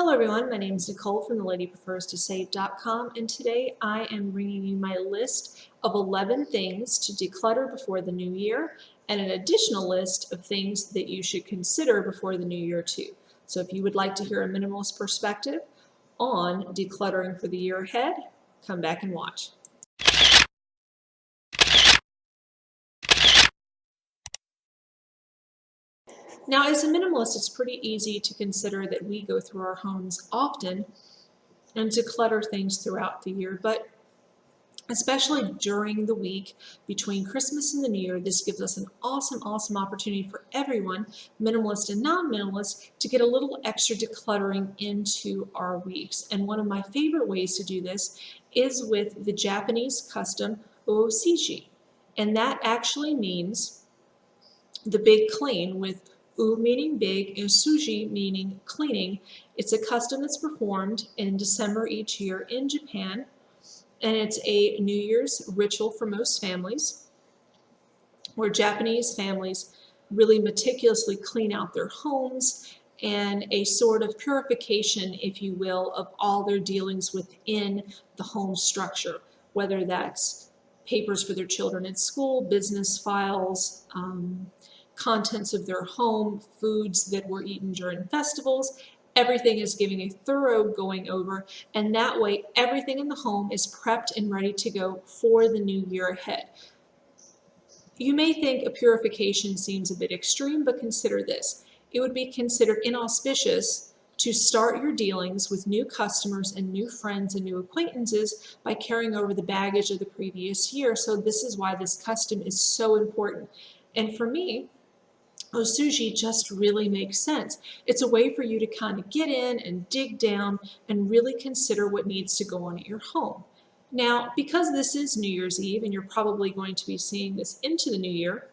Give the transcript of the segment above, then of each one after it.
Hello everyone, my name is Nicole from theladypreferstosave.com, and today I am bringing you my list of 11 things to declutter before the new year and an additional list of things that you should consider before the new year too. So if you would like to hear a minimalist perspective on decluttering for the year ahead, come back and watch. Now, as a minimalist, it's pretty easy to consider that we go through our homes often and to clutter things throughout the year, but especially during the week between Christmas and the New Year, this gives us an awesome opportunity for everyone, minimalist and non-minimalist, to get a little extra decluttering into our weeks. And one of my favorite ways to do this is with the Japanese custom Oosouji. And that actually means the big clean, with U meaning big and Oosouji meaning cleaning. It's a custom that's performed in December each year in Japan, and it's a New Year's ritual for most families, where Japanese families really meticulously clean out their homes, and a sort of purification, if you will, of all their dealings within the home structure, whether that's papers for their children at school, business files, contents of their home, foods that were eaten during festivals. Everything is giving a thorough going over, and that way everything in the home is prepped and ready to go for the new year ahead. You may think a purification seems a bit extreme, but consider this. It would be considered inauspicious to start your dealings with new customers and new friends and new acquaintances by carrying over the baggage of the previous year. So this is why this custom is so important. And for me, Oosouji just really makes sense. It's a way for you to kind of get in and dig down and really consider what needs to go on at your home. Now, because this is New Year's Eve and you're probably going to be seeing this into the new year,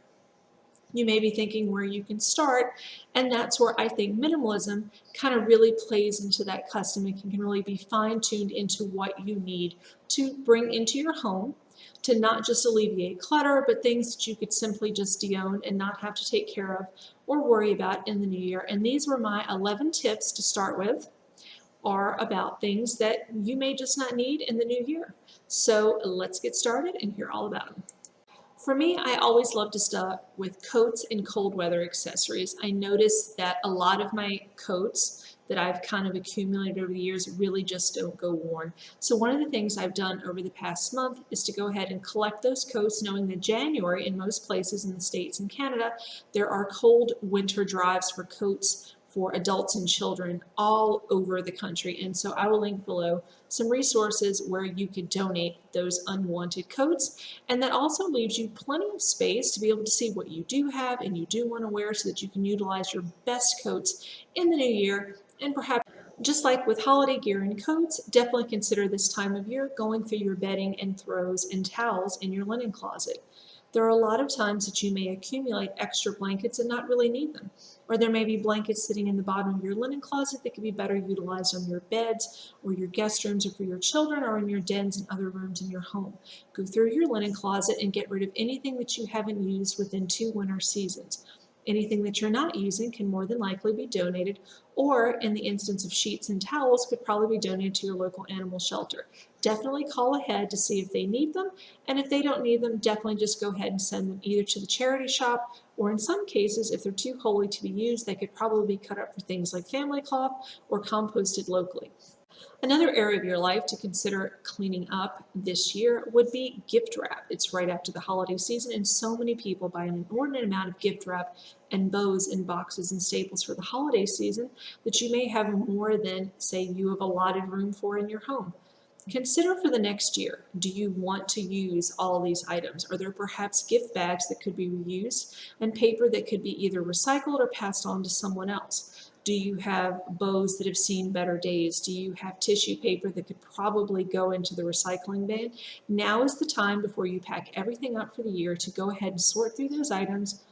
you may be thinking where you can start, and that's where I think minimalism kind of really plays into that custom. It can really be fine-tuned into what you need to bring into your home to not just alleviate clutter, but things that you could simply just de-own and not have to take care of or worry about in the new year. And these were my 11 tips to start with, are about things that you may just not need in the new year. So let's get started and hear all about them. For me, I always love to start with coats and cold weather accessories. I notice that a lot of my coats that I've kind of accumulated over the years really just don't go worn. So one of the things I've done over the past month is to go ahead and collect those coats, knowing that January in most places in the States and Canada, there are cold winter drives for coats for adults and children all over the country. And so I will link below some resources where you could donate those unwanted coats. And that also leaves you plenty of space to be able to see what you do have and you do want to wear, so that you can utilize your best coats in the new year. And perhaps, just like with holiday gear and coats, definitely consider this time of year going through your bedding and throws and towels in your linen closet. There are a lot of times that you may accumulate extra blankets and not really need them. Or there may be blankets sitting in the bottom of your linen closet that could be better utilized on your beds or your guest rooms, or for your children, or in your dens and other rooms in your home. Go through your linen closet and get rid of anything that you haven't used within 2 winter seasons. Anything that you're not using can more than likely be donated, or in the instance of sheets and towels, could probably be donated to your local animal shelter. Definitely call ahead to see if they need them, and if they don't need them, definitely just go ahead and send them either to the charity shop, or in some cases, if they're too holy to be used, they could probably be cut up for things like family cloth or composted locally. Another area of your life to consider cleaning up this year would be gift wrap. It's right after the holiday season, and so many people buy an inordinate amount of gift wrap and bows and boxes and staples for the holiday season that you may have more than, say, you have allotted room for in your home. Consider for the next year, do you want to use all these items? Are there perhaps gift bags that could be reused, and paper that could be either recycled or passed on to someone else? Do you have bows that have seen better days? Do you have tissue paper that could probably go into the recycling bin? Now is the time, before you pack everything up for the year, to go ahead and sort through those items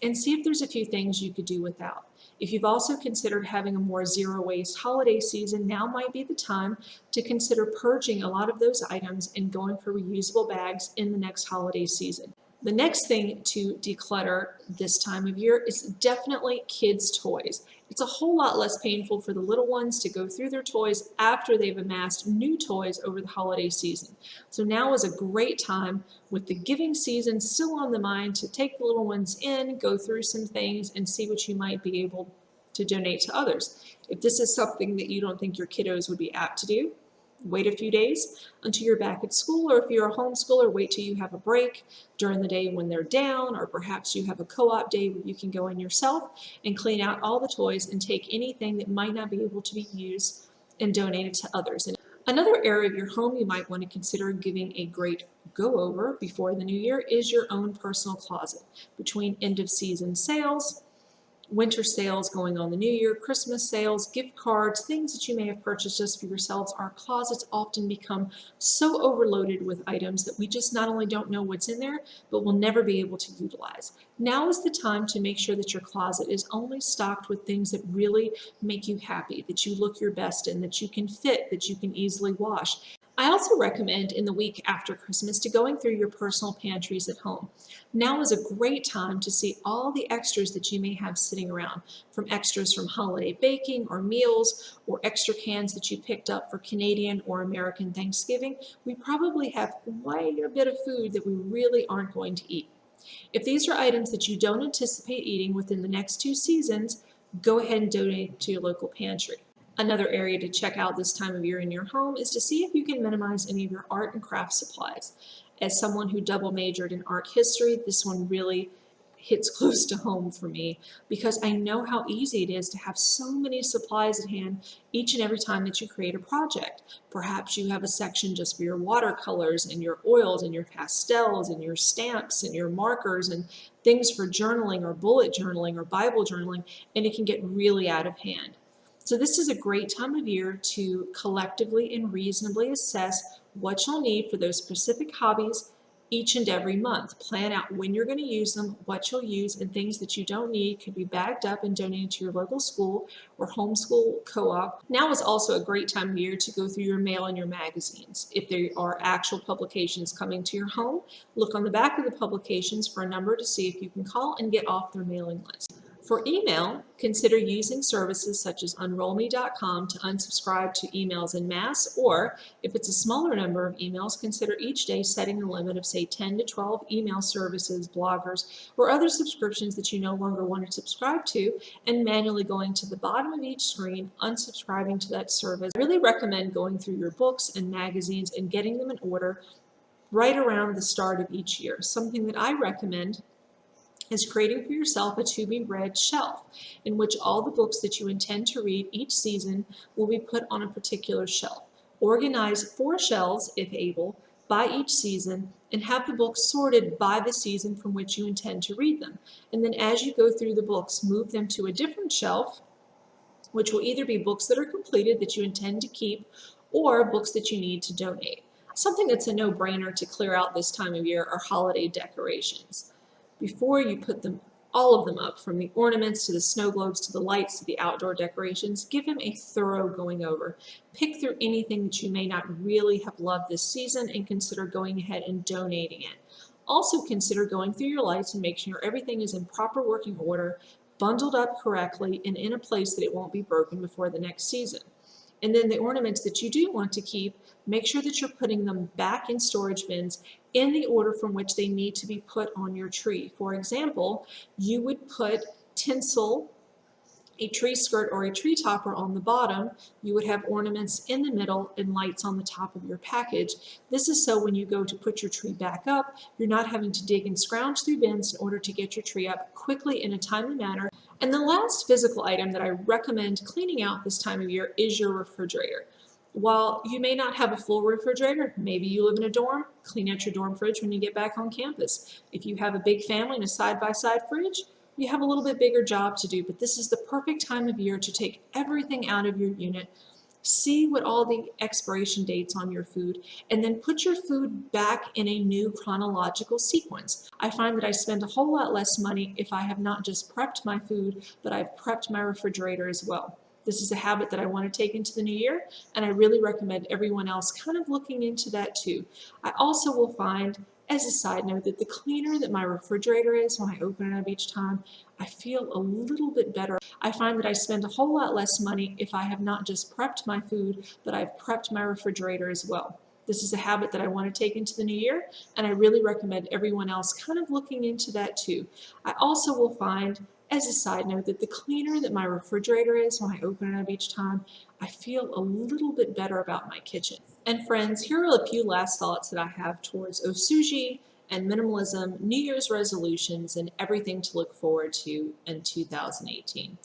and see if there's a few things you could do without. If you've also considered having a more zero waste holiday season, now might be the time to consider purging a lot of those items and going for reusable bags in the next holiday season. The next thing to declutter this time of year is definitely kids' toys. It's a whole lot less painful for the little ones to go through their toys after they've amassed new toys over the holiday season. So now is a great time, with the giving season still on the mind, to take the little ones in, go through some things, and see what you might be able to donate to others. If this is something that you don't think your kiddos would be apt to do, wait a few days until you're back at school, or if you're a homeschooler, wait till you have a break during the day when they're down, or perhaps you have a co-op day where you can go in yourself and clean out all the toys and take anything that might not be able to be used and donate it to others. And another area of your home you might want to consider giving a great go-over before the new year is your own personal closet. Between end-of-season sales, winter sales going on the new year, Christmas sales, gift cards, things that you may have purchased just for yourselves, our closets often become so overloaded with items that we just not only don't know what's in there, but will never be able to utilize. Now is the time to make sure that your closet is only stocked with things that really make you happy, that you look your best in, that you can fit, that you can easily wash. I also recommend in the week after Christmas to going through your personal pantries at home. Now is a great time to see all the extras that you may have sitting around, from extras from holiday baking or meals, or extra cans that you picked up for Canadian or American Thanksgiving. We probably have quite a bit of food that we really aren't going to eat. If these are items that you don't anticipate eating within the next 2 seasons, go ahead and donate to your local pantry. Another area to check out this time of year in your home is to see if you can minimize any of your art and craft supplies. As someone who double majored in art history, this one really hits close to home for me, because I know how easy it is to have so many supplies at hand each and every time that you create a project. Perhaps you have a section just for your watercolors and your oils and your pastels and your stamps and your markers and things for journaling or bullet journaling or Bible journaling, and it can get really out of hand. So this is a great time of year to collectively and reasonably assess what you'll need for those specific hobbies each and every month. Plan out when you're going to use them, what you'll use, and things that you don't need could be bagged up and donated to your local school or homeschool co-op. Now is also a great time of year to go through your mail and your magazines. If there are actual publications coming to your home, look on the back of the publications for a number to see if you can call and get off their mailing list. For email, consider using services such as unrollme.com to unsubscribe to emails en masse, or if it's a smaller number of emails, consider each day setting a limit of, say, 10 to 12 email services, bloggers, or other subscriptions that you no longer want to subscribe to, and manually going to the bottom of each screen, unsubscribing to that service. I really recommend going through your books and magazines and getting them in order right around the start of each year. Something that I recommend is creating for yourself a to-be-read shelf, in which all the books that you intend to read each season will be put on a particular shelf. Organize 4 shelves, if able, by each season, and have the books sorted by the season from which you intend to read them. And then as you go through the books, move them to a different shelf, which will either be books that are completed that you intend to keep, or books that you need to donate. Something that's a no-brainer to clear out this time of year are holiday decorations. Before you put all of them up, from the ornaments to the snow globes to the lights to the outdoor decorations, give them a thorough going over. Pick through anything that you may not really have loved this season and consider going ahead and donating it. Also consider going through your lights and making sure everything is in proper working order, bundled up correctly, and in a place that it won't be broken before the next season. And then the ornaments that you do want to keep, make sure that you're putting them back in storage bins in the order from which they need to be put on your tree. For example, you would put tinsel, a tree skirt, or a tree topper on the bottom. You would have ornaments in the middle and lights on the top of your package. This is so when you go to put your tree back up, you're not having to dig and scrounge through bins in order to get your tree up quickly in a timely manner. And the last physical item that I recommend cleaning out this time of year is your refrigerator. While you may not have a full refrigerator, maybe you live in a dorm, clean out your dorm fridge when you get back on campus. If you have a big family and a side-by-side fridge, you have a little bit bigger job to do, but this is the perfect time of year to take everything out of your unit, see what all the expiration dates on your food, and then put your food back in a new chronological sequence. I find that I spend a whole lot less money if I have not just prepped my food, but I've prepped my refrigerator as well. This is a habit that I want to take into the new year, and I really recommend everyone else kind of looking into that too. I also will find as a side note, that the cleaner that my refrigerator is when I open it up each time, I feel a little bit better. I find that I spend a whole lot less money if I have not just prepped my food, but I've prepped my refrigerator as well. This is a habit that I want to take into the new year, and I really recommend everyone else kind of looking into that too. I also will find, as a side note, that the cleaner that my refrigerator is when I open it up each time, I feel a little bit better about my kitchen. And friends, here are a few last thoughts that I have towards Oosouji and minimalism, New Year's resolutions, and everything to look forward to in 2018.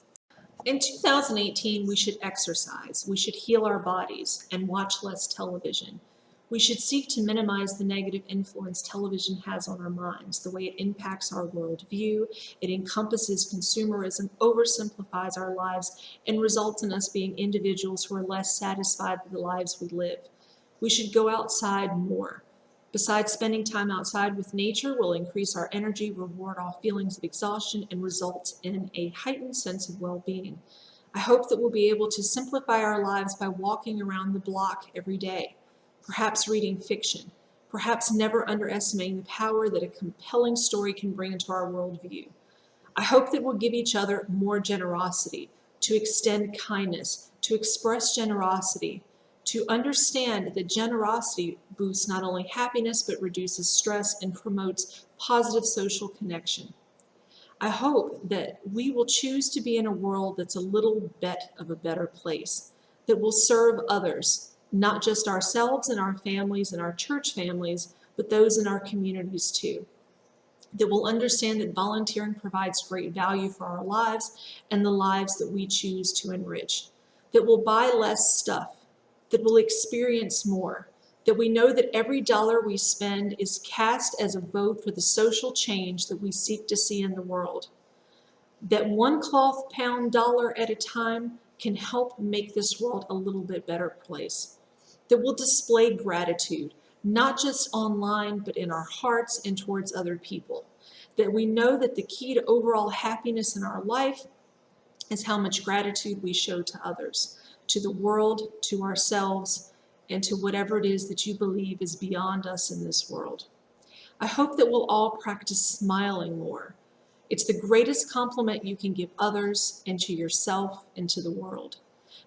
In 2018, we should exercise, we should heal our bodies, and watch less television. We should seek to minimize the negative influence television has on our minds, the way it impacts our worldview. It encompasses consumerism, oversimplifies our lives, and results in us being individuals who are less satisfied with the lives we live. We should go outside more. Besides, spending time outside with nature will increase our energy, reward all feelings of exhaustion, and result in a heightened sense of well-being. I hope that we'll be able to simplify our lives by walking around the block every day, perhaps reading fiction, perhaps never underestimating the power that a compelling story can bring into our worldview. I hope that we'll give each other more generosity, to extend kindness, to express generosity, to understand that generosity boosts not only happiness, but reduces stress and promotes positive social connection. I hope that we will choose to be in a world that's a little bit of a better place, that will serve others, not just ourselves and our families and our church families, but those in our communities too. That will understand that volunteering provides great value for our lives and the lives that we choose to enrich. That will buy less stuff, that will experience more, that we know that every dollar we spend is cast as a vote for the social change that we seek to see in the world. That one cloth pound dollar at a time can help make this world a little bit better place. That will display gratitude, not just online, but in our hearts and towards other people. That we know that the key to overall happiness in our life is how much gratitude we show to others, to the world, to ourselves, and to whatever it is that you believe is beyond us in this world. I hope that we'll all practice smiling more. It's the greatest compliment you can give others and to yourself and to the world.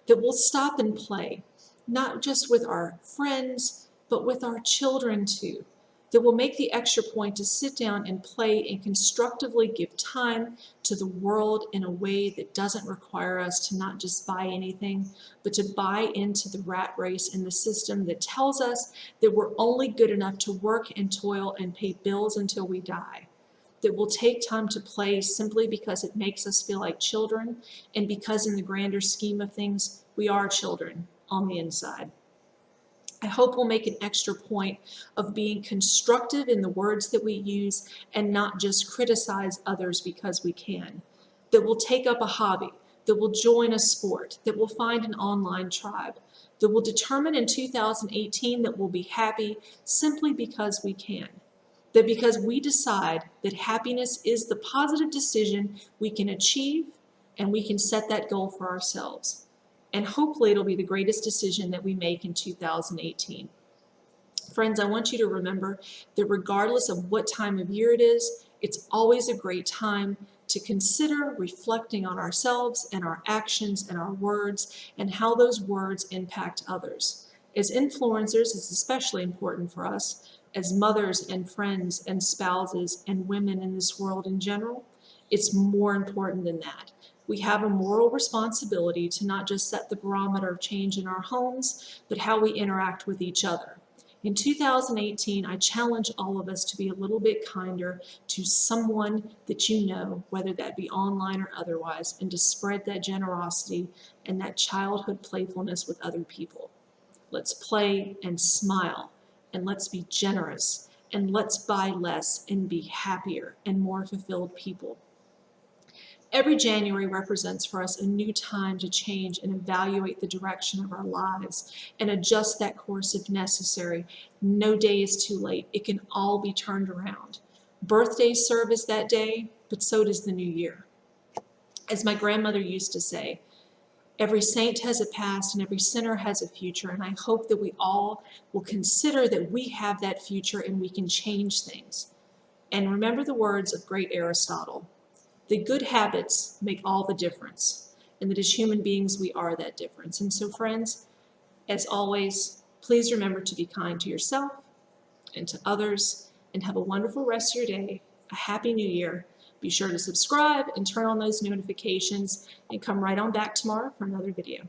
That we'll stop and play, not just with our friends, but with our children too. That we'll make the extra point to sit down and play and constructively give time to the world in a way that doesn't require us to not just buy anything, but to buy into the rat race and the system that tells us that we're only good enough to work and toil and pay bills until we die. That we'll take time to play simply because it makes us feel like children, and because in the grander scheme of things, we are children on the inside. I hope we'll make an extra point of being constructive in the words that we use and not just criticize others because we can. That we'll take up a hobby, that we'll join a sport, that we'll find an online tribe, that we'll determine in 2018 that we'll be happy simply because we can. That because we decide that happiness is the positive decision we can achieve, and we can set that goal for ourselves. And hopefully it'll be the greatest decision that we make in 2018. Friends, I want you to remember that regardless of what time of year it is, it's always a great time to consider reflecting on ourselves and our actions and our words and how those words impact others. As influencers, it's especially important for us, as mothers and friends and spouses and women in this world in general. It's more important than that. We have a moral responsibility to not just set the barometer of change in our homes, but how we interact with each other. In 2018, I challenge all of us to be a little bit kinder to someone that you know, whether that be online or otherwise, and to spread that generosity and that childhood playfulness with other people. Let's play and smile, and let's be generous, and let's buy less and be happier and more fulfilled people. Every January represents for us a new time to change and evaluate the direction of our lives and adjust that course if necessary. No day is too late. It can all be turned around. Birthdays serve as that day, but so does the new year. As my grandmother used to say, Every saint has a past and every sinner has a future, and I hope that we all will consider that we have that future and we can change things. And remember the words of great Aristotle, the good habits make all the difference, and that as human beings we are that difference. And so friends, as always, please remember to be kind to yourself and to others, and have a wonderful rest of your day, a happy new year. Be sure to subscribe and turn on those notifications, and come right on back tomorrow for another video.